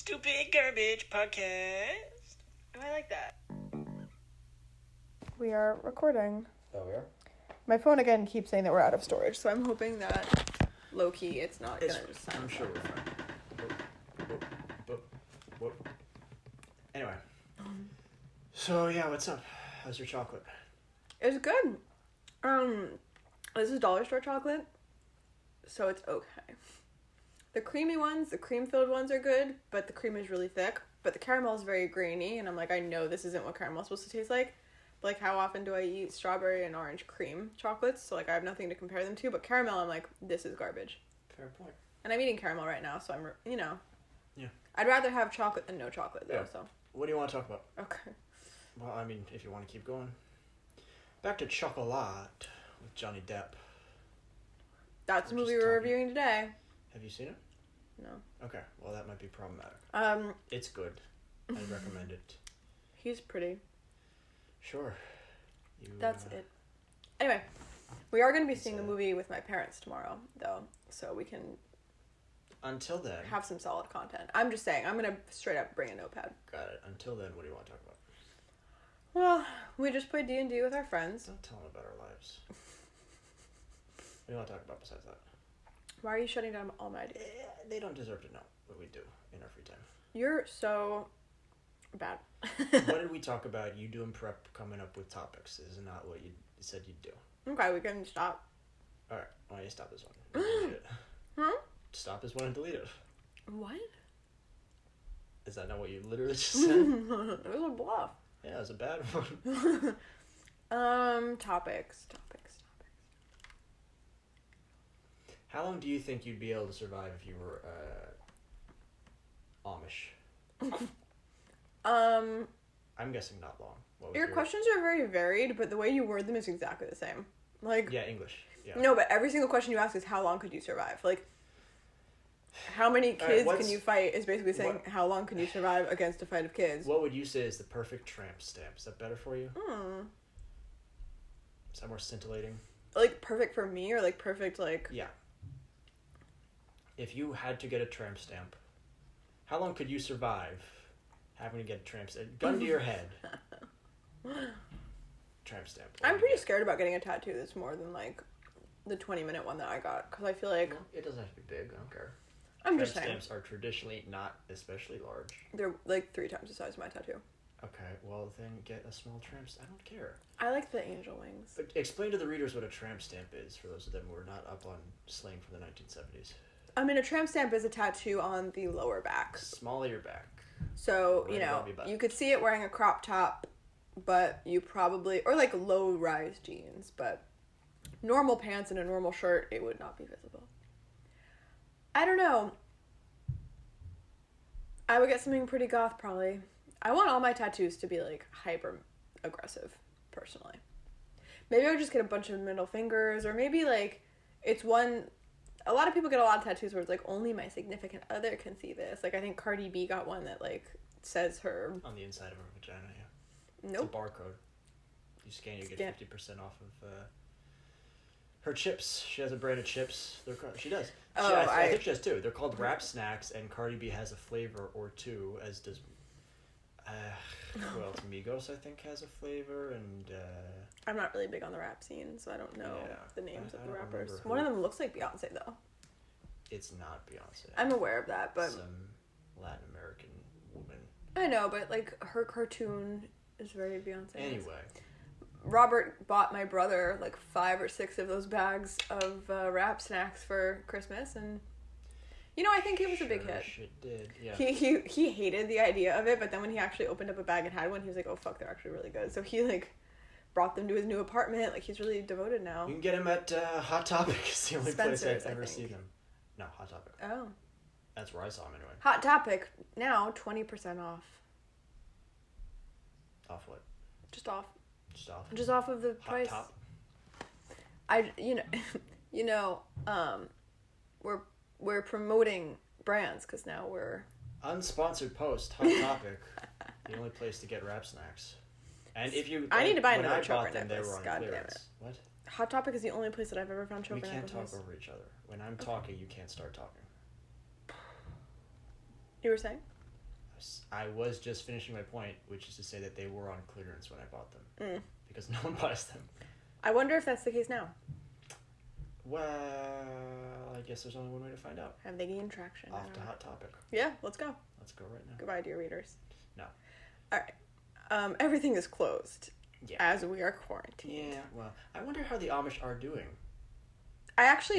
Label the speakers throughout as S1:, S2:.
S1: Stupid Garbage Podcast.
S2: Oh, I like that. We are recording.
S1: Oh, we are?
S2: My phone again keeps saying that we're out of storage, so I'm hoping that low-key it's not gonna just sound.
S1: I'm sure we're fine. Whoop. Anyway. So, yeah, what's up? How's your chocolate?
S2: It's good. This is dollar store chocolate, so it's okay. The creamy ones, the cream-filled ones are good, but the cream is really thick. But the caramel is very grainy, and I'm like, I know this isn't what caramel is supposed to taste like. But, like, how often do I eat strawberry and orange cream chocolates? So, like, I have nothing to compare them to. But caramel, I'm like, this is garbage.
S1: Fair point.
S2: And I'm eating caramel right now, so I'm,
S1: Yeah.
S2: I'd rather have chocolate than no chocolate, though,
S1: Yeah.
S2: so.
S1: What do you want to talk about?
S2: Okay.
S1: Well, I mean, if you want to keep going. Back to Chocolat with Johnny Depp.
S2: That's the
S1: We're
S2: movie
S1: just
S2: we're
S1: talking.
S2: reviewing today.
S1: Have you seen it?
S2: No.
S1: Okay, well, that might be problematic. It's good. I recommend it.
S2: He's pretty.
S1: Sure.
S2: That's it. Anyway, we are going to be seeing the movie with my parents tomorrow, though, so we can
S1: Until then.
S2: have some solid content. I'm just saying, I'm going to straight up bring a notepad.
S1: Got it. Until then, what do you want to talk about?
S2: Well, we just played D&D with our friends.
S1: Don't tell them about our lives. What do you want to talk about besides that?
S2: Why are you shutting down all my ideas?
S1: They don't deserve to know what we do in our free time.
S2: You're so bad.
S1: What did we talk about? You doing prep, coming up with topics is not what you said you'd do.
S2: Okay, we can stop.
S1: Alright, why don't you stop this one? And delete it.
S2: Huh?
S1: Stop this one and delete it.
S2: What?
S1: Is that not what you literally just said?
S2: It was a bluff.
S1: Yeah, it was a bad one.
S2: Topics.
S1: How long do you think you'd be able to survive if you were Amish? I'm guessing not long. What was
S2: Your questions are very varied, but the way you word them is exactly the same. Like,
S1: Yeah, English. Yeah.
S2: no, but every single question you ask is how long could you survive? Like, how many kids can you fight is basically saying how long can you survive against a fight of kids.
S1: What would you say is the perfect tramp stamp? Is that better for you? Is that more scintillating?
S2: Like, perfect for me or, like, perfect, like...
S1: Yeah. If you had to get a tramp stamp, how long could you survive having to get a tramp stamp? Gun to your head. Tramp stamp.
S2: I'm pretty scared about getting a tattoo that's more than, like, the 20-minute one that I got. Because I feel like...
S1: Well, it doesn't have to be big. I don't care.
S2: I'm just saying.
S1: Tramp stamps are traditionally not especially large.
S2: They're, like, 3 times the size of my tattoo.
S1: Okay, well then get a small tramp stamp. I don't care.
S2: I like the angel wings.
S1: But explain to the readers what a tramp stamp is, for those of them who are not up on slang from the 1970s.
S2: I mean, a tramp stamp is a tattoo on the lower back.
S1: Small of your back.
S2: So,
S1: Right above your butt.
S2: you could see it wearing a crop top, but you probably... Or, like, low-rise jeans, but normal pants and a normal shirt, it would not be visible. I don't know. I would get something pretty goth, probably. I want all my tattoos to be, like, hyper-aggressive, personally. Maybe I would just get a bunch of middle fingers, or maybe, like, it's one... A lot of people get a lot of tattoos where it's, like, only my significant other can see this. Like, I think Cardi B got one that, like, says her...
S1: On the inside of her vagina, yeah.
S2: Nope.
S1: It's a barcode. You scan, you get 50% off of her chips. She has a brand of chips. She does. I think she has 2. They're called Rap Snacks, and Cardi B has a flavor or 2, as does... well, Migos, I think, has a flavor, and...
S2: I'm not really big on the rap scene, so I don't know the names of the rappers.
S1: remember
S2: One of them looks like Beyonce, though.
S1: It's not Beyonce.
S2: I'm aware of that, but...
S1: Some Latin American woman.
S2: I know, but, like, her cartoon is very Beyonce.
S1: Anyway.
S2: Robert bought my brother, like, 5 or 6 of those bags of Rap Snacks for Christmas, and... I think it was a big hit.
S1: It did, yeah.
S2: He hated the idea of it, but then when he actually opened up a bag and had one, he was like, oh, fuck, they're actually really good. So he, like... brought them to his new apartment. Like, he's really devoted now.
S1: You can get him at Hot Topic. It's the only place
S2: Spencer's,
S1: I've ever seen them. No, Hot Topic.
S2: Oh.
S1: That's where I saw him anyway.
S2: Hot Topic. Now, 20% off.
S1: Off what?
S2: Just off.
S1: Just off?
S2: Just off of the
S1: Hot
S2: price.
S1: Top?
S2: We're promoting brands because now we're...
S1: Unsponsored post, Hot Topic. The only place to get Rap Snacks. And if you...
S2: I need to buy
S1: when
S2: another
S1: I
S2: choker
S1: bought them, they
S2: necklace.
S1: were on
S2: God damn
S1: clearance.
S2: it.
S1: What?
S2: Hot Topic is the only place that I've ever found choker
S1: We can't
S2: necklaces.
S1: talk over each other. When I'm talking, you can't start talking.
S2: You were saying?
S1: I was just finishing my point, which is to say that they were on clearance when I bought them. Because no one buys them.
S2: I wonder if that's the case now.
S1: Well, I guess there's only one way to find out.
S2: Have they gained traction?
S1: Off to Hot Topic.
S2: Yeah, let's go.
S1: Let's go right now.
S2: Goodbye, dear readers.
S1: No.
S2: All right. Everything is closed.
S1: Yeah.
S2: As we are quarantined.
S1: Yeah, well, I wonder how the Amish are doing.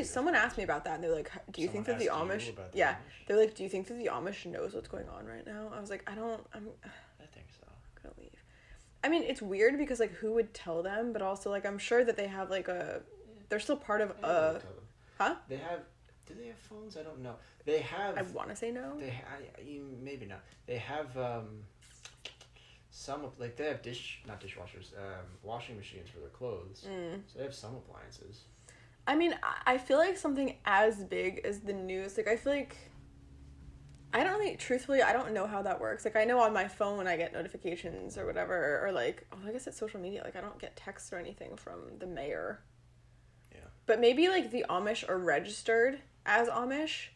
S2: Someone asked me about that, and they're like, do you think that the Amish... Amish? They're like, do you think that the Amish knows what's going on right now? I was like, I think so. I'm gonna leave. I mean, it's weird because, like, who would tell them? But also, like, I'm sure that they have, like, they're still part of a... Huh?
S1: They have... Do they have phones? I don't know. They have...
S2: I want to say no.
S1: Maybe not. They have, some... Like, they have not dishwashers, washing machines for their clothes. So they have some appliances.
S2: I mean, I feel like something as big as the news, like, I feel like... truthfully, I don't know how that works. Like, I know on my phone I get notifications or whatever, or, like, I guess it's social media. Like, I don't get texts or anything from the mayor.
S1: Yeah.
S2: But maybe, like, the Amish are registered as Amish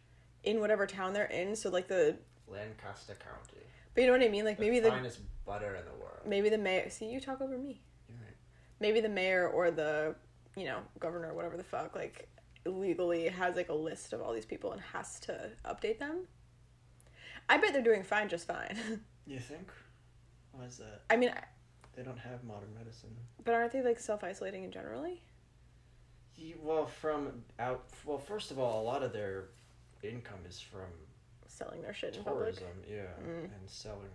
S2: in whatever town they're in, so, like, the...
S1: Lancaster County.
S2: But you know what I mean? Like, maybe the...
S1: finest butter in the world.
S2: Maybe the mayor... See, you talk over me.
S1: You're right.
S2: Maybe the mayor or the... governor, whatever the fuck, like, legally has, like, a list of all these people and has to update them. I bet they're doing just fine.
S1: You think? Why is that?
S2: I mean...
S1: They don't have modern medicine.
S2: But aren't they, like, self-isolating in generally?
S1: Well, first of all, a lot of their income is from...
S2: selling their shit in
S1: tourism,
S2: public.
S1: Yeah. And selling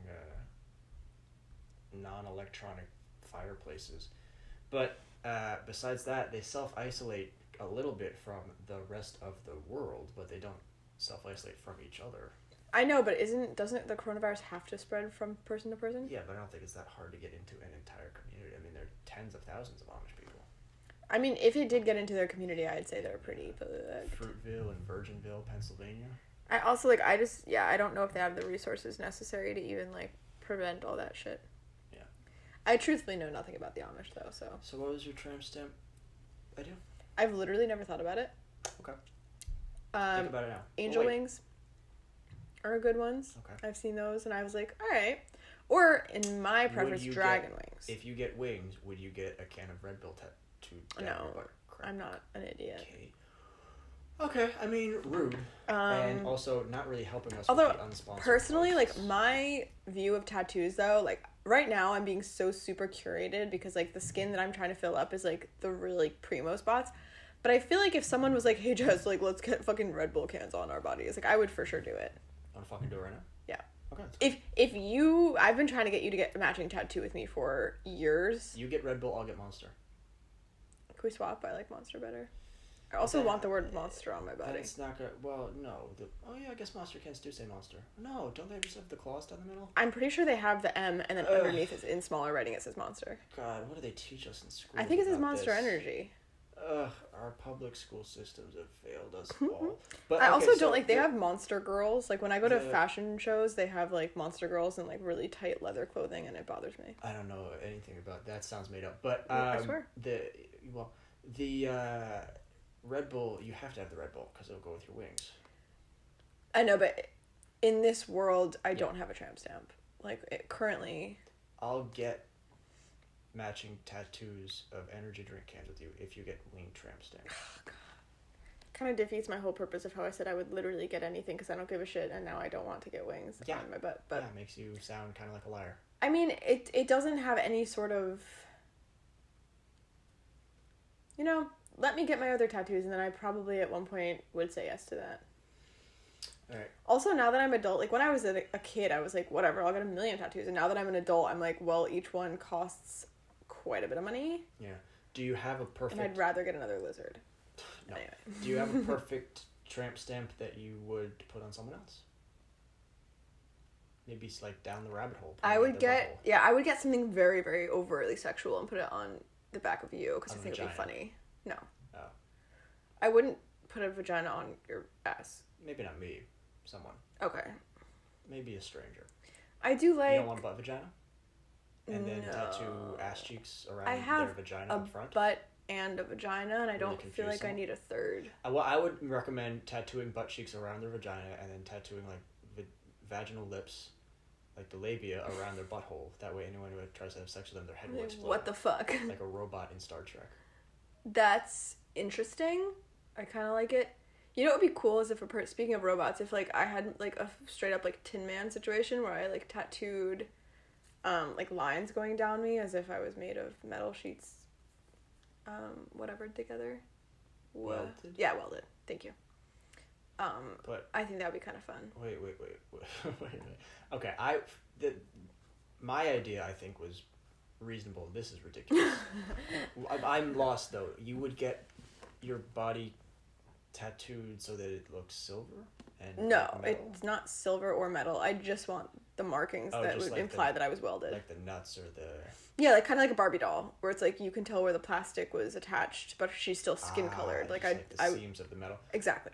S1: non-electronic fireplaces. But... besides that, they self-isolate a little bit from the rest of the world, but they don't self-isolate from each other.
S2: I know, but doesn't the coronavirus have to spread from person to person?
S1: Yeah, but I don't think it's that hard to get into an entire community. I mean, there are tens of thousands of Amish people.
S2: I mean, if it did get into their community, I'd say they're pretty...
S1: Fruitville and Virginville, Pennsylvania.
S2: I also, like, I don't know if they have the resources necessary to even, like, prevent all that shit. I truthfully know nothing about the Amish, though, so...
S1: So what was your tramp stamp idea?
S2: I've literally never thought about it.
S1: Okay. Think about it now.
S2: Angel wings are good ones.
S1: Okay.
S2: I've seen those, and I was like, alright. Or, in my preference, dragon wings.
S1: If you get wings, would you get a can of Red Bull tattooed down your butt crack?
S2: I'm not an idiot.
S1: Okay, I mean, rude. And also not really helping us
S2: although,
S1: with the unsponsored
S2: personally,
S1: posts.
S2: like, my view of tattoos, though, like... Right now, I'm being so super curated because, like, the skin that I'm trying to fill up is, like, the really primo spots. But I feel like if someone was like, hey, Jess, like, let's get fucking Red Bull cans on our bodies, like, I would for sure do it.
S1: Want to fucking do it right now?
S2: Yeah.
S1: Okay.
S2: If I've been trying to get you to get a matching tattoo with me for years.
S1: You get Red Bull, I'll get Monster.
S2: Can we swap? I like Monster better. I also want the word monster on my body.
S1: It's not good. Well, no. I guess monster cans do say monster. No, don't they just have the claws down the middle?
S2: I'm pretty sure they have the M, and then underneath it's in smaller writing it says monster.
S1: God, what do they teach us in school?
S2: I think it says Monster Energy.
S1: Our public school systems have failed us all. But
S2: I also don't like, they have monster girls. Like, when I go to fashion shows, they have, like, monster girls in, like, really tight leather clothing, and it bothers me.
S1: I don't know anything about that. Sounds made up. But,
S2: I swear.
S1: The Red Bull, you have to have the Red Bull because it'll go with your wings.
S2: I know, but in this world, I don't have a tramp stamp. Like, currently...
S1: I'll get matching tattoos of energy drink cans with you if you get wing tramp stamps.
S2: Oh, God. Kind of defeats my whole purpose of how I said I would literally get anything because I don't give a shit, and now I don't want to get wings on my butt. But
S1: yeah, it makes you sound kind of like a liar.
S2: I mean, it doesn't have any sort of... let me get my other tattoos, and then I probably at one point would say yes to that.
S1: All right.
S2: Also, now that I'm adult, like, when I was a kid, I was like, whatever, I'll get a million tattoos. And now that I'm an adult, I'm like, well, each one costs quite a bit of money.
S1: Yeah. Do you have a perfect...
S2: And I'd rather get another lizard.
S1: No.
S2: Anyway.
S1: Do you have a perfect tramp stamp that you would put on someone else? Maybe it's like down the rabbit hole.
S2: I would get something very, very overtly sexual and put it on the back of you because I think it'd be funny. No.
S1: Oh.
S2: I wouldn't put a vagina on your ass.
S1: Maybe not me. Someone.
S2: Okay.
S1: Maybe a stranger.
S2: I do like...
S1: You don't want butt vagina? And then tattoo ass cheeks around their vagina up front?
S2: Butt and a vagina, and I don't feel like I need a third.
S1: Well, I would recommend tattooing butt cheeks around their vagina and then tattooing, like, vaginal lips like the labia around their butthole. That way, anyone who tries to have sex with them, their head will explode.
S2: What the fuck?
S1: Like a robot in Star Trek.
S2: That's interesting. I kind of like it. You know what would be cool is if speaking of robots, if like I had like a straight up like Tin Man situation where I like tattooed like lines going down me as if I was made of metal sheets whatever together.
S1: Welded?
S2: Yeah, welded. Thank you.
S1: But
S2: I think that would be kind of fun.
S1: Wait a minute. Okay, my idea I think was reasonable. This is ridiculous. I'm lost though. You would get your body tattooed so that it looks silver? And
S2: no, it's not silver or metal. I just want the markings that would imply that I was welded.
S1: Like the nuts or the...
S2: Yeah, like kind of like a Barbie doll, where it's like you can tell where the plastic was attached, but she's still skin colored. Like
S1: the seams of the metal.
S2: Exactly.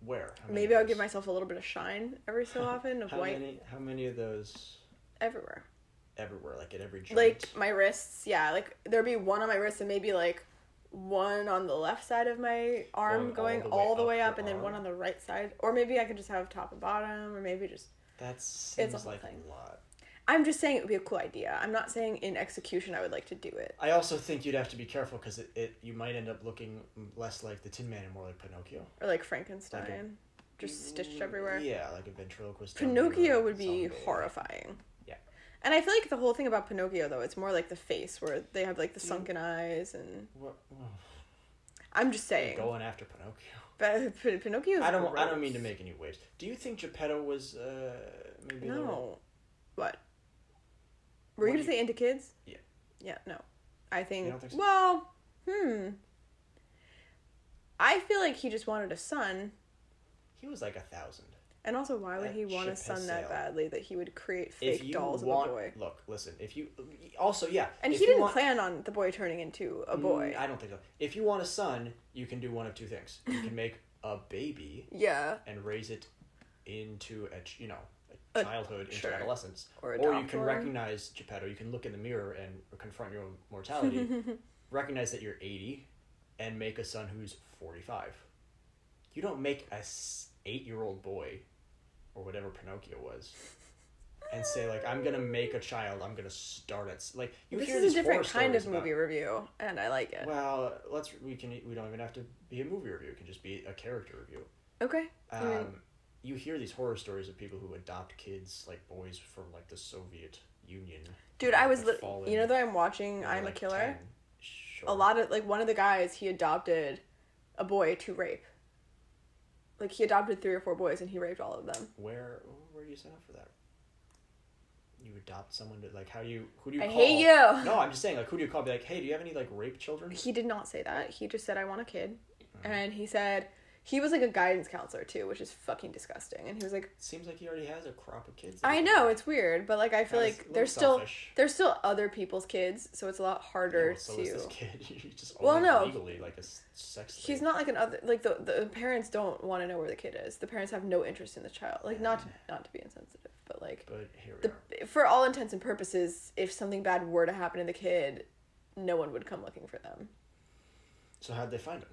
S1: Where?
S2: Maybe I'll give myself a little bit of shine every so often of white.
S1: How many of those?
S2: Everywhere.
S1: Everywhere, like at every joint.
S2: Like my wrists, yeah. Like there'd be one on my wrist and maybe like one on the left side of my arm going all the way up and then one on the right side. Or maybe I could just have top and bottom, or maybe just...
S1: That seems like a lot.
S2: I'm just saying it would be a cool idea. I'm not saying in execution I would like to do it.
S1: I also think you'd have to be careful because you might end up looking less like the Tin Man and more like Pinocchio.
S2: Or like Frankenstein. Just stitched everywhere.
S1: Yeah, like a ventriloquist.
S2: Pinocchio would be horrifying.
S1: Yeah.
S2: And I feel like the whole thing about Pinocchio, though, it's more like the face where they have like the sunken eyes and... What? I'm just saying.
S1: You're going after Pinocchio.
S2: But Pinocchio.
S1: I don't mean to make any waves. Do you think Geppetto was maybe?
S2: No. What? Were you gonna say into kids?
S1: Yeah.
S2: Yeah. No. I think.
S1: You don't think so?
S2: Well. I feel like he just wanted a son.
S1: He was like 1,000.
S2: And also, why would he want a son that badly that he would create fake dolls of a boy?
S1: Look, listen. If you also, yeah.
S2: And he didn't plan on the boy turning into a boy.
S1: I don't think so. If you want a son, you can do one of two things. You can make a baby.
S2: Yeah.
S1: And raise it into a childhood, into adolescence,
S2: or
S1: you can recognize Geppetto. You can look in the mirror and confront your own mortality. Recognize that you're 80, and make a son who's 45. You don't make a 8-year-old boy, or whatever Pinocchio was, and say like, I'm gonna make a child. I'm gonna start at like.
S2: This is a different kind of movie review, and I like it.
S1: Well, we don't even have to be a movie review. It can just be a character review.
S2: Okay.
S1: You hear these horror stories of people who adopt kids, like boys from like the Soviet Union.
S2: Dude, I was you know that I'm watching I'm a Killer?
S1: 10. Sure.
S2: A lot of like one of the guys, he adopted a boy to rape. Like he adopted 3 or 4 boys and he raped all of them.
S1: Where do you sign up for that? You adopt someone to like who do you call?
S2: I hate you.
S1: No, I'm just saying like who do you call? Be like, hey, do you have any like rape children?
S2: He did not say that. He just said I want a kid, and he said. He was like a guidance counselor too, which is fucking disgusting. And he was like,
S1: seems like he already has a crop of kids.
S2: I know, it's weird, but like I feel like there's still other people's kids, so it's a lot harder
S1: so
S2: to.
S1: Is this kid. You just legally like a sex slave.
S2: He's not like the parents don't want to know where the kid is. The parents have no interest in the child. Like not to be insensitive, but like.
S1: But here we are.
S2: For all intents and purposes, if something bad were to happen to the kid, no one would come looking for them.
S1: So how'd they find him?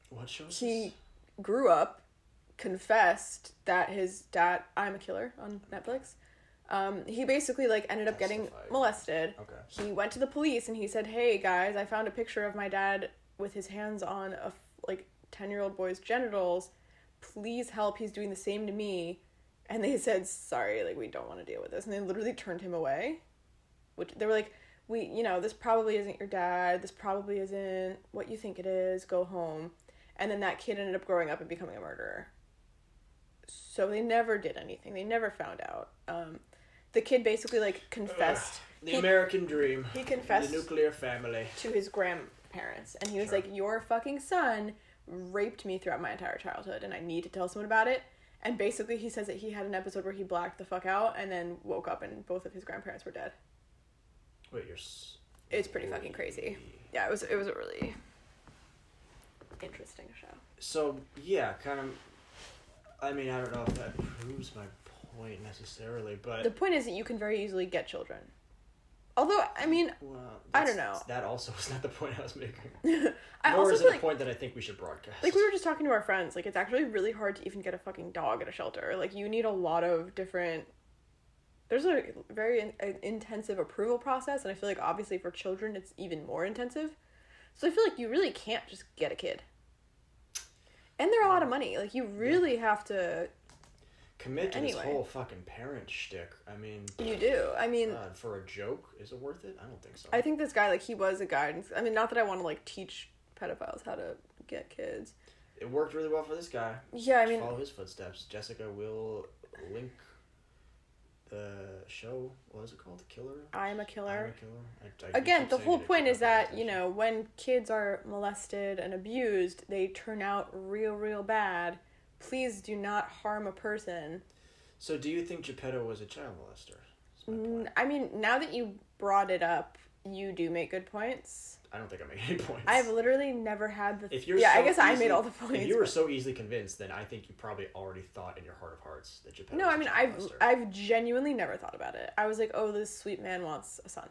S1: What shows?
S2: He grew up, confessed that his dad. I'm a Killer on Netflix. He basically like ended up getting molested.
S1: Okay.
S2: He went to the police and he said, "Hey guys, I found a picture of my dad with his hands on a 10-year-old boy's genitals. Please help. He's doing the same to me." And they said, "Sorry, like we don't want to deal with this." And they literally turned him away. Which they were like. This probably isn't your dad. This probably isn't what you think it is. Go home. And then that kid ended up growing up and becoming a murderer. So they never did anything. They never found out. The kid basically confessed.
S1: The American dream.
S2: He confessed.
S1: The nuclear family.
S2: To his grandparents. And he was like, your fucking son raped me throughout my entire childhood and I need to tell someone about it. And basically he says that he had an episode where he blacked the fuck out and then woke up and both of his grandparents were dead.
S1: Wait,
S2: It's pretty fucking crazy. Yeah, it was a really interesting show.
S1: So, yeah, kind of... I mean, I don't know if that proves my point necessarily, but...
S2: The point is that you can very easily get children. Although, I mean, I don't know.
S1: That also was not the point I was making.
S2: Nor
S1: is it a point that I think we should broadcast.
S2: Like, we were just talking to our friends. Like, it's actually really hard to even get a fucking dog at a shelter. Like, you need a lot of different... There's a very intensive approval process, and I feel like, obviously, for children, it's even more intensive. So I feel like you really can't just get a kid. And they're a lot of money. Like, you really have to...
S1: commit to this whole fucking parent shtick. I mean...
S2: You do. I mean...
S1: for a joke, is it worth it? I don't think so.
S2: I think this guy, like, he was a guide. I mean, not that I want to, like, teach pedophiles how to get kids.
S1: It worked really well for this guy.
S2: Yeah, I mean...
S1: Follow his footsteps. Jessica will link the show. What is it called? The Killer?
S2: I'm a Killer.
S1: I
S2: Again, the whole point is that, you know, when kids are molested and abused, they turn out real, real bad. Please do not harm a person.
S1: So do you think Geppetto was a child molester?
S2: I mean, now that you brought it up, you do make good points.
S1: I don't think I made any points.
S2: I've literally never had the...
S1: I
S2: guess I made all the points.
S1: If you were so easily convinced, then I think you probably already thought in your heart of hearts that Geppetto was a child molester.
S2: I've genuinely never thought about it. I was like, oh, this sweet man wants a son.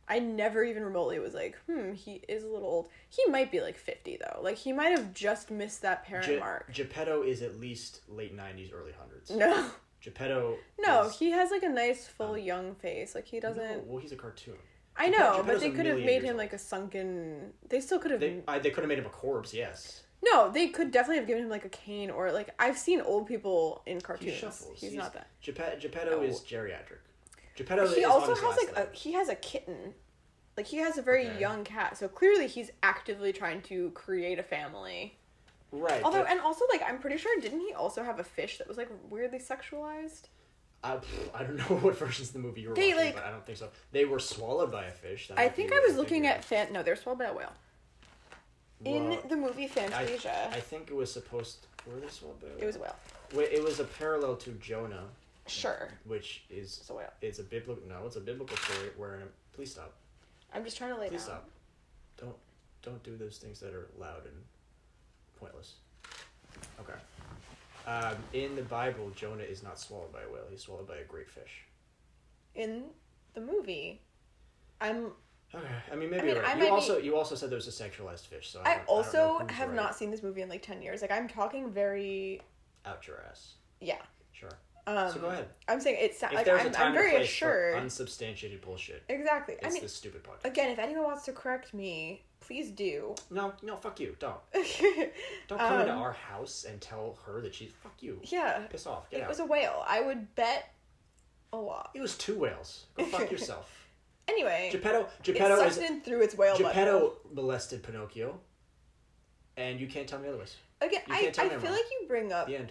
S2: I never even remotely was like, he is a little old. He might be like 50 though. Like, he might have just missed that parent mark.
S1: Geppetto is at least late 90s, early 100s.
S2: No.
S1: Geppetto
S2: he has like a nice full young face. Like, he doesn't...
S1: No, well, he's a cartoon.
S2: I know, but they could have made him like a sunken... They still could have...
S1: They could have made him a corpse, yes.
S2: No, they could definitely have given him like a cane or like... I've seen old people in cartoons.
S1: He shuffles.
S2: He's not that.
S1: Geppetto is geriatric. Geppetto
S2: he also has like he has a kitten. Like, he has a very young cat, so clearly he's actively trying to create a family.
S1: Right.
S2: Although, and also, like, I'm pretty sure, didn't he also have a fish that was, like, weirdly sexualized?
S1: I don't know what versions of the movie you were watching, but I don't think so. They were swallowed by a fish.
S2: I think I was looking at... No, they were swallowed by a whale. In the movie Fantasia.
S1: I think it was supposed... Were they swallowed by a whale?
S2: It was a whale.
S1: Wait, it was a parallel to Jonah.
S2: Sure.
S1: Which is...
S2: It's a whale.
S1: It's a biblical story where... Please stop.
S2: I'm just trying to lay down.
S1: Please stop. Don't do those things that are loud and pointless. Okay. In the Bible, Jonah is not swallowed by a whale. He's swallowed by a great fish.
S2: In the movie, okay.
S1: I mean, maybe you're right. You also said there was a sexualized fish. So
S2: I also have not seen this movie in like 10 years. Like, I'm talking very...
S1: Out your ass.
S2: Yeah.
S1: Sure. So go ahead.
S2: I'm saying it's like I'm very assured.
S1: Unsubstantiated bullshit.
S2: Exactly.
S1: It's this stupid podcast.
S2: Again, if anyone wants to correct me, please do.
S1: No, fuck you. Don't. Don't come into our house and tell her that she's... Fuck you.
S2: Yeah.
S1: Piss off. Get out.
S2: It was a whale. I would bet a lot.
S1: It was 2 whales. Go fuck yourself.
S2: Anyway.
S1: Geppetto
S2: it sucked in through its whale
S1: Geppetto molested Pinocchio. And you can't tell me otherwise.
S2: Again, I feel like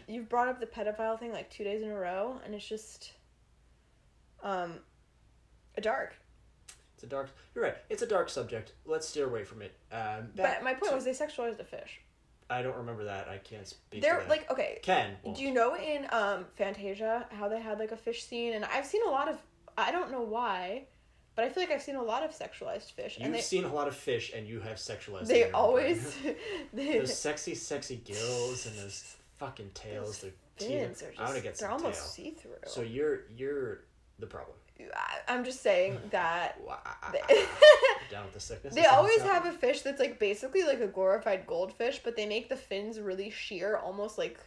S2: you've brought up the pedophile thing like 2 days in a row, and it's just, a dark.
S1: You're right. It's a dark subject. Let's steer away from it.
S2: But my point was they sexualized a fish.
S1: I don't remember that. I can't speak to that.
S2: Like, okay.
S1: Ken.
S2: Do you know in, Fantasia how they had like a fish scene? And I've seen a lot of, I don't know why, but I feel like I've seen a lot of sexualized fish.
S1: You've seen a lot of fish, and you have sexualized.
S2: They always...
S1: those sexy gills and those fucking tails.
S2: Fins are just... They're almost see-through.
S1: So you're the problem.
S2: I'm just saying that...
S1: Down with the sickness?
S2: They always have a fish that's like basically like a glorified goldfish, but they make the fins really sheer, almost like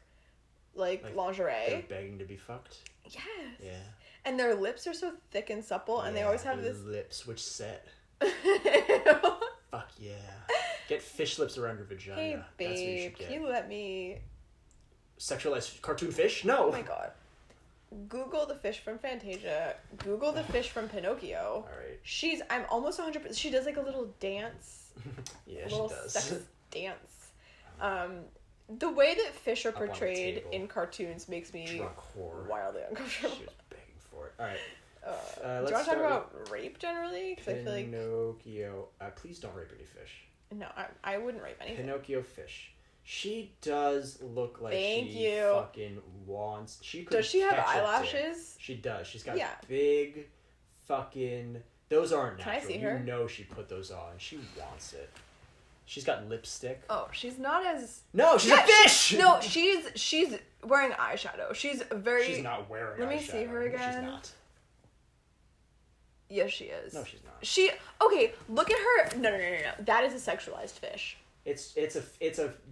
S2: lingerie.
S1: They're begging to be fucked?
S2: Yes.
S1: Yeah.
S2: And their lips are so thick and supple, and they always have this...
S1: lips, which set? Fuck yeah. Get fish lips around your vagina.
S2: Hey, babe,
S1: that's what you should get.
S2: Can you let me...
S1: Sexualized cartoon fish? No!
S2: Oh my god. Google the fish from Fantasia. Google the fish from Pinocchio.
S1: Alright.
S2: I'm almost 100%... She does like a little dance.
S1: Yeah, she does.
S2: Sex dance. The way that fish are portrayed in cartoons makes me wildly uncomfortable.
S1: She was begging for it. Alright.
S2: Do you want to talk about rape generally? Because I feel like...
S1: Pinocchio. Please don't rape any fish.
S2: No, I wouldn't rape anything.
S1: Pinocchio fish. She does look like fucking wants...
S2: Does she have eyelashes?
S1: She does. She's got big fucking... Those aren't natural.
S2: Can I see her?
S1: You know she put those on. She wants it. She's got lipstick.
S2: Oh, she's not as...
S1: No, she's a fish!
S2: No, she's wearing eyeshadow. She's very...
S1: She's not wearing eyeshadow.
S2: Let me see her again.
S1: She's not.
S2: Yes, she is.
S1: No, she's not.
S2: Okay, look at her. No. That is a sexualized fish.
S1: It's a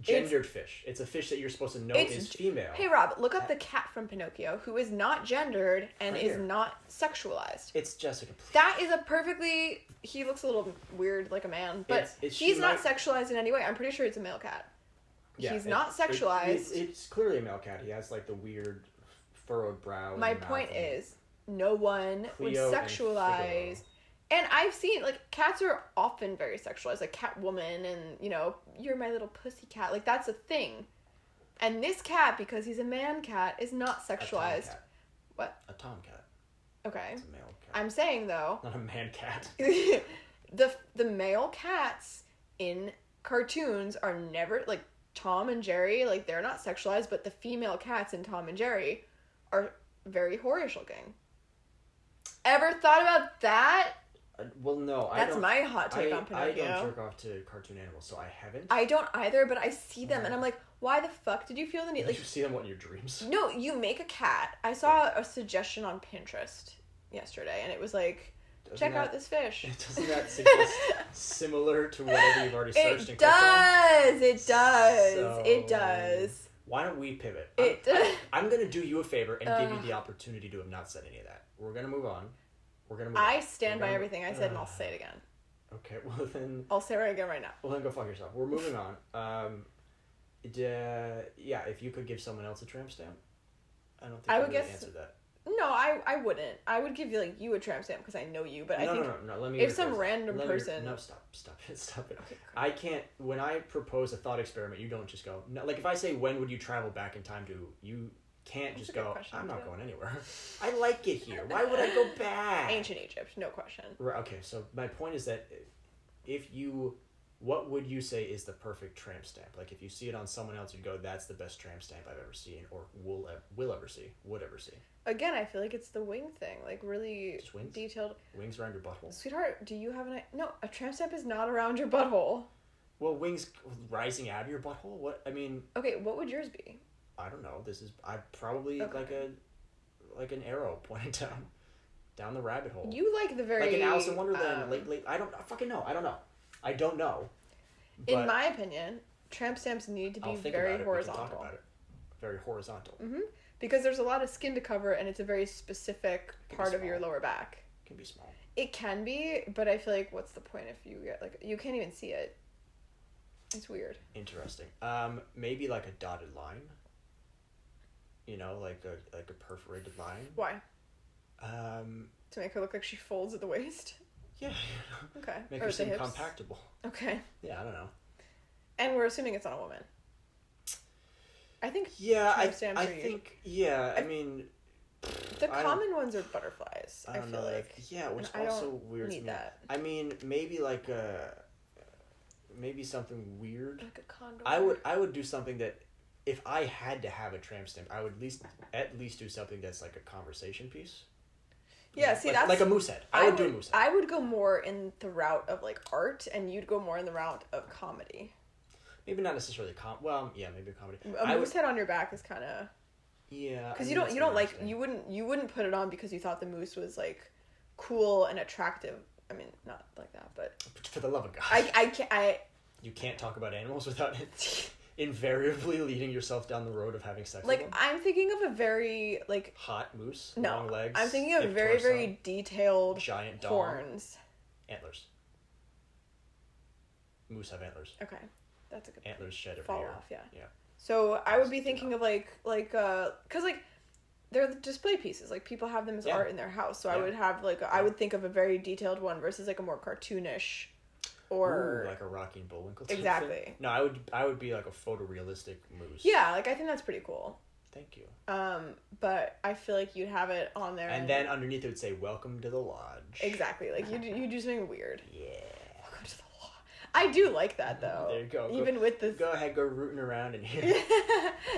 S1: gendered fish. It's a fish that you're supposed to know is female.
S2: Hey, Rob, look up the cat from Pinocchio, who is not gendered and is not sexualized.
S1: It's Jessica.
S2: That is a perfectly... He looks a little weird, like a man, but he's not sexualized in any way. I'm pretty sure it's a male cat. Yeah, he's not sexualized.
S1: It's clearly a male cat. He has, like, the weird furrowed brow.
S2: My point is, no one would sexualize... And I've seen, like, cats are often very sexualized, like Catwoman and, you know, you're my little pussy cat. Like, that's a thing. And this cat, because he's a man cat, is not sexualized.
S1: A tomcat.
S2: What?
S1: A tomcat.
S2: Okay.
S1: It's a male cat.
S2: I'm saying, though...
S1: Not a man cat.
S2: the male cats in cartoons are never, like, Tom and Jerry, like, they're not sexualized, but the female cats in Tom and Jerry are very whorish looking. Ever thought about that?
S1: Well, no.
S2: That's my hot take on Pinocchio.
S1: I don't jerk off to cartoon animals, so I haven't.
S2: I don't either, but I see them, and I'm like, why the fuck did you feel the need?
S1: Did you see them in your dreams?
S2: No, you make a cat. I saw a suggestion on Pinterest yesterday, and it was like, check out this fish.
S1: Doesn't that suggest similar to whatever you've already searched? It
S2: does.
S1: Why don't we pivot? I'm going to do you a favor and give you the opportunity to have not said any of that. We're going to move on. I
S2: stand by everything I said, and I'll say it again.
S1: Okay, well then...
S2: I'll say it again right now.
S1: Well, then go fuck yourself. We're moving on. Yeah, if you could give someone else a tramp stamp, I don't think I would really answer that.
S2: No, I wouldn't. I would give you a tramp stamp because I know you, but I think...
S1: No, let me...
S2: If some random person...
S1: No, stop it. Okay, I can't... When I propose a thought experiment, you don't just go... No, like, if I say, when would you travel back in time to... You... Can't just go, I'm not going anywhere. I like it here. Why would I go back?
S2: Ancient Egypt, no question.
S1: Right, okay, so my point is that what would you say is the perfect tramp stamp? Like, if you see it on someone else, you'd go, that's the best tramp stamp I've ever seen, or will ever see, would ever see.
S2: Again, I feel like it's the wing thing, like really detailed.
S1: Wings around your butthole.
S2: Sweetheart, do you have No, a tramp stamp is not around your butthole.
S1: Well, wings rising out of your butthole? What, I mean...
S2: Okay, what would yours be?
S1: I don't know. I probably like an arrow pointing down the rabbit hole.
S2: You like the very
S1: like an Alice in Wonderland. Late. I don't fucking know. I don't know.
S2: In my opinion, tramp stamps need to be very horizontal.
S1: We can talk about it. Very horizontal.
S2: Mm-hmm. Because there's a lot of skin to cover, and it's a very specific part of your lower back.
S1: It can be small.
S2: It can be, but I feel like what's the point if you get you can't even see it. It's weird.
S1: Interesting. Maybe like a dotted line. You know, like a perforated line.
S2: Why? To make her look like she folds at the waist?
S1: Yeah.
S2: Okay.
S1: Make her seem compactable.
S2: Okay.
S1: Yeah, I don't know.
S2: And we're assuming it's on a woman. I think
S1: I mean...
S2: The common ones are butterflies, I feel like.
S1: Yeah, which also weirds me.
S2: That.
S1: I mean, maybe like maybe something weird.
S2: Like a condom.
S1: I would do something that... If I had to have a tramp stamp, I would at least do something that's like a conversation piece.
S2: Yeah, see, that's...
S1: Like a moose head. I would do a moose head.
S2: I would go more in the route of, like, art, and you'd go more in the route of comedy.
S1: Maybe not necessarily maybe comedy.
S2: A moose head on your back is kind of...
S1: Yeah.
S2: Because you don't like... You wouldn't put it on because you thought the moose was, like, cool and attractive. I mean, not like that, but...
S1: For the love of God. You can't talk about animals without it... invariably leading yourself down the road of having sex with them?
S2: I'm thinking of a very, like...
S1: Hot moose? No. Long legs?
S2: I'm thinking of very, torso, very detailed
S1: giant dog,
S2: horns.
S1: Antlers. Moose have antlers.
S2: Okay. That's a good
S1: antlers shed every
S2: fall
S1: year.
S2: Off, yeah.
S1: Yeah.
S2: So I would be thinking of, because, they're display pieces. Like, people have them as art in their house. So I would have, I would think of a very detailed one versus, like, a more cartoonish... Or
S1: like a Rocky and Bullwinkle type
S2: exactly.
S1: Thing. No, I would be like a photorealistic moose.
S2: Yeah, I think that's pretty cool.
S1: Thank you.
S2: But I feel like you'd have it on there,
S1: and then underneath it would say "Welcome to the Lodge."
S2: Exactly, like you do something weird.
S1: Yeah.
S2: Welcome to the lodge. I do like that though.
S1: There you go.
S2: Even with this.
S1: Go ahead, go rooting around in here.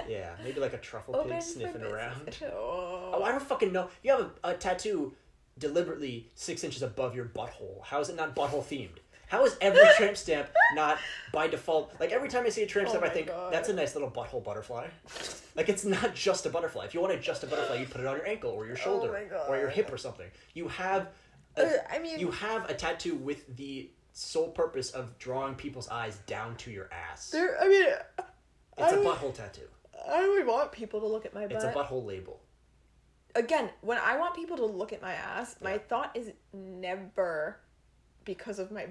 S1: Yeah, maybe like a truffle pig sniffing around. Oh, I don't fucking know. You have a tattoo deliberately 6 inches above your butthole. How is it not butthole themed? How is every tramp stamp not by default? Like, every time I see a tramp stamp, I think, that's a nice little butthole butterfly. Like, it's not just a butterfly. If you wanted just a butterfly, you'd put it on your ankle or your shoulder or your hip or something. You have You have a tattoo with the sole purpose of drawing people's eyes down to your ass. It's a butthole tattoo.
S2: I would want people to look at my butt.
S1: It's a butthole label.
S2: Again, when I want people to look at my ass, my thought is never because my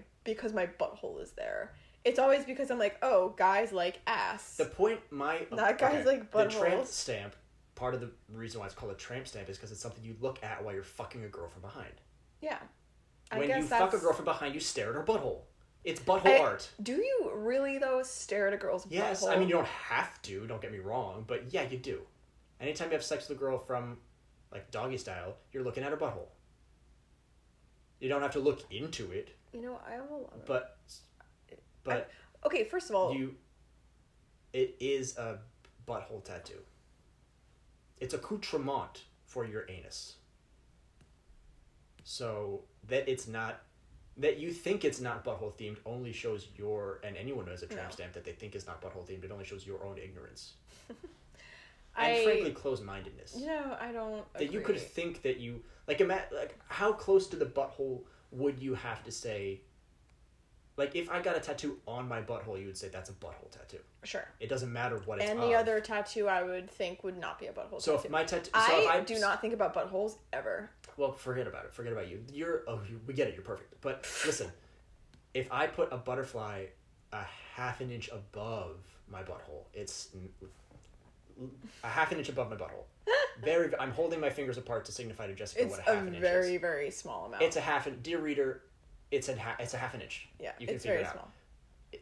S2: butthole is there. It's always because I'm like, oh, guys like ass.
S1: The point
S2: not guys like buttholes.
S1: The tramp stamp. Part of the reason why it's called a tramp stamp is because it's something you look at while you're fucking a girl from behind.
S2: Yeah.
S1: When you fuck a girl from behind, you stare at her butthole. It's butthole art.
S2: Do you really, though, stare at a girl's butthole?
S1: Yes, I mean, you don't have to, don't get me wrong, but yeah, you do. Anytime you have sex with a girl from, like, doggy style, you're looking at her butthole. You don't have to look into it.
S2: You know, I have a lot of...
S1: But...
S2: okay, first of all...
S1: It is a butthole tattoo. It's accoutrement for your anus. So, that it's not... That you think it's not butthole themed only shows and anyone who has a tramp stamp that they think is not butthole themed, it only shows your own ignorance. And frankly, closed-mindedness.
S2: I don't
S1: agree. That you could think that you... Like, how close to the butthole would you have to say... Like, if I got a tattoo on my butthole, you would say that's a butthole tattoo. Sure. It doesn't matter what it's
S2: Any other tattoo I would think would not be a butthole
S1: tattoo.
S2: If
S1: my tattoo...
S2: I do not think about buttholes ever.
S1: Well, forget about it. Forget about you. We get it. You're perfect. But listen, if I put a butterfly a half an inch above my butthole, it's a half an inch above my butthole. I'm holding my fingers apart to signify to Jessica what a half an inch is.
S2: It's a very, very small amount.
S1: It's a half an... Dear reader, it's a half an inch.
S2: Yeah, you can figure it out. Small.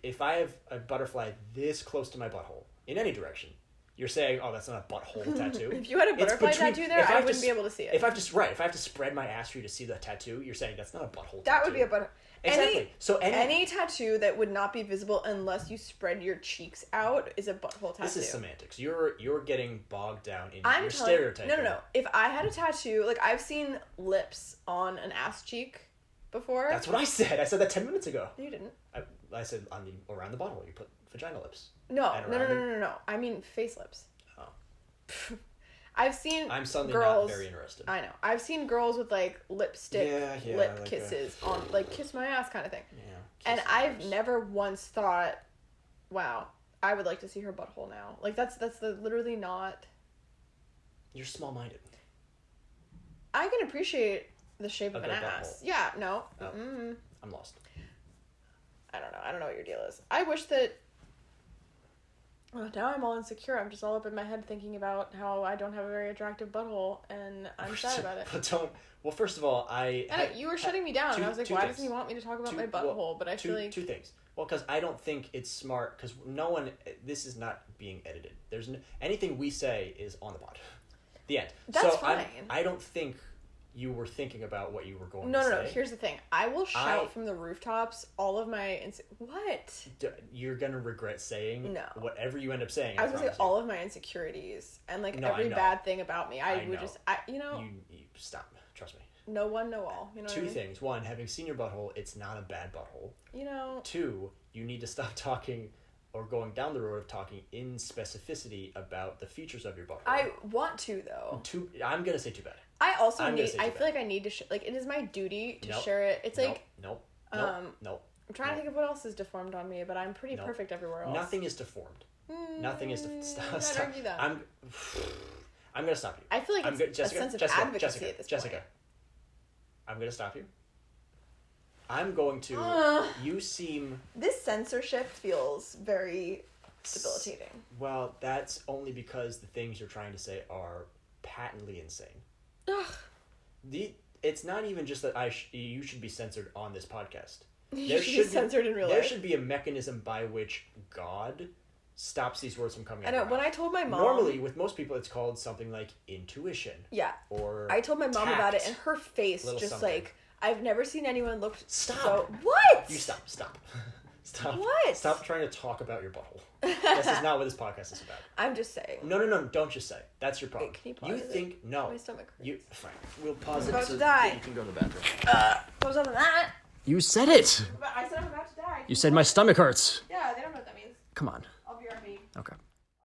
S1: If I have a butterfly this close to my butthole, in any direction, you're saying, oh, that's not a butthole tattoo.
S2: If you had a butterfly tattoo there, I wouldn't be able to see it.
S1: If I have to spread my ass for you to see the tattoo, you're saying that's not a butthole tattoo.
S2: That would be a butthole.
S1: Exactly. Any
S2: tattoo that would not be visible unless you spread your cheeks out is a butthole tattoo.
S1: This is semantics. You're getting bogged down in your stereotyping.
S2: No. If I had a tattoo, like I've seen lips on an ass cheek before.
S1: That's what I said. I said that 10 minutes ago.
S2: No, you didn't.
S1: I said around the butthole. You put vagina lips.
S2: No. I mean face lips. Oh. I'm suddenly girls,
S1: not very interested.
S2: I know. I've seen girls with like lipstick, lip kisses on, like kiss my ass kind of thing. Yeah. And I've never once thought, wow, I would like to see her butthole now. Like that's literally not.
S1: You're small-minded.
S2: I can appreciate the shape of an ass. Butthole. Yeah. No. Oh.
S1: I'm lost.
S2: I don't know. I don't know what your deal is. I wish that. Oh, now I'm all insecure. I'm just all up in my head thinking about how I don't have a very attractive butthole, and I'm sad about it.
S1: But don't. Well, first of all,
S2: you were shutting me down, and I was like, why doesn't he want me to talk about my butthole? But I feel like...
S1: Two things. Well, because I don't think it's smart, because no one... This is not being edited. Anything we say is on the pod. The end.
S2: That's fine.
S1: I don't think you were thinking about what you were going to say.
S2: No. Here's the thing. I will shout from the rooftops all of my... What?
S1: You're going to regret saying whatever you end up saying.
S2: I was going to say all of my insecurities and like every bad thing about me. I would just... You
S1: stop. Trust me.
S2: No one, no all. You know
S1: Two things. One, having seen your butthole, it's not a bad butthole. Two, you need to stop talking or going down the road of talking in specificity about the features of your butthole.
S2: I want to, though.
S1: I'm going to say too bad.
S2: I also need... I feel like I need to... it is my duty to share it. It's like...
S1: Nope. I'm
S2: trying to think of what else is deformed on me, but I'm pretty perfect everywhere else.
S1: Nothing is deformed. Nothing is deformed.
S2: Stop. Argue that.
S1: I'm going to stop you.
S2: I feel like it's a sense of advocacy at this point.
S1: Jessica, I'm going to stop you. I'm going to... You seem...
S2: This censorship feels very debilitating.
S1: Well, that's only because the things you're trying to say are patently insane. Ugh. It's not even just that you should be censored on this podcast.
S2: You should be censored in real life.
S1: There should be a mechanism by which God stops these words from coming out.
S2: I know. When I told my mom...
S1: Normally, with most people, it's called something like intuition.
S2: Yeah.
S1: Or
S2: I told my mom
S1: tact,
S2: about it, and her face just something. Like... I've never seen anyone look
S1: Stop.
S2: So... What?
S1: You stop. Stop.
S2: What?
S1: Stop trying to talk about your butthole. This is not what this podcast is about.
S2: I'm just saying.
S1: No. Don't just say. That's your problem.
S2: Wait, can you pause
S1: think... No.
S2: My stomach hurts.
S1: Fine. We'll pause it
S2: so
S1: so
S2: that
S1: you can go to the bathroom.
S2: Close up on that.
S1: You said it.
S2: I said I'm about to die.
S1: You said my stomach hurts.
S2: Yeah, they don't know what that means.
S1: Come on.
S2: I'll be right back.
S1: Okay.